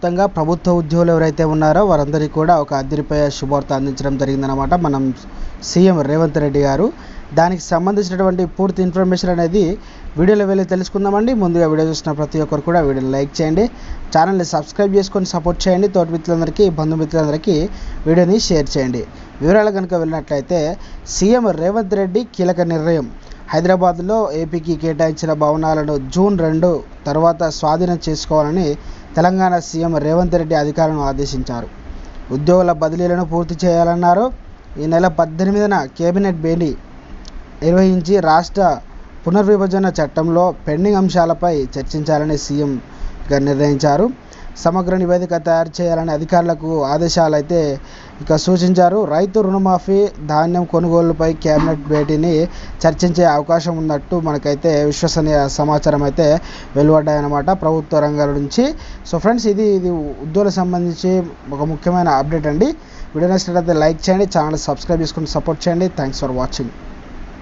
మొత్తంగా ప్రభుత్వ ఉద్యోగులు ఎవరైతే ఉన్నారో వారందరికీ కూడా ఒక అదిరిపోయే శుభవార్త అందించడం జరిగిందనమాట మనం సీఎం రేవంత్ రెడ్డి గారు. దానికి సంబంధించినటువంటి పూర్తి ఇన్ఫర్మేషన్ అనేది వీడియోలో వెళ్ళి తెలుసుకుందామండి. ముందుగా వీడియో చూసిన ప్రతి ఒక్కరు కూడా వీడియోని లైక్ చేయండి, ఛానల్ని సబ్స్క్రైబ్ చేసుకొని సపోర్ట్ చేయండి. తోటి మిత్రులందరికీ, బంధుమిత్రులందరికీ వీడియోని షేర్ చేయండి. వివరాలు కనుక వెళ్ళినట్లయితే సీఎం రేవంత్ రెడ్డి కీలక నిర్ణయం. హైదరాబాద్లో ఏపీకి కేటాయించిన భవనాలను జూన్ 2 తర్వాత స్వాధీనం చేసుకోవాలని తెలంగాణ సీఎం రేవంత్ రెడ్డి అధికారులను ఆదేశించారు. ఉద్యోగుల బదిలీలను పూర్తి చేయాలన్నారు. ఈ నెల 18న కేబినెట్ భేటీ నిర్వహించి రాష్ట్ర పునర్విభజన చట్టంలో పెండింగ్ అంశాలపై చర్చించాలని సీఎం నిర్ణయించారు. సమగ్ర నివేదిక తయారు చేయాలని అధికారులకు ఆదేశాలు అయితే సూచించారు. రైతు రుణమాఫీ, ధాన్యం కొనుగోలుపై కేబినెట్ భేటీని చర్చించే అవకాశం ఉన్నట్టు మనకైతే విశ్వసనీయ సమాచారం అయితే వెలువడ్డాయన్నమాట ప్రభుత్వ రంగాల నుంచి. సో ఫ్రెండ్స్, ఇది ఉద్యోగులకు సంబంధించి ఒక ముఖ్యమైన అప్డేట్ అండి. వీడియో నచ్చినట్లయితే లైక్ చేయండి, ఛానల్ సబ్స్క్రైబ్ చేసుకొని సపోర్ట్ చేయండి. Thanks for watching.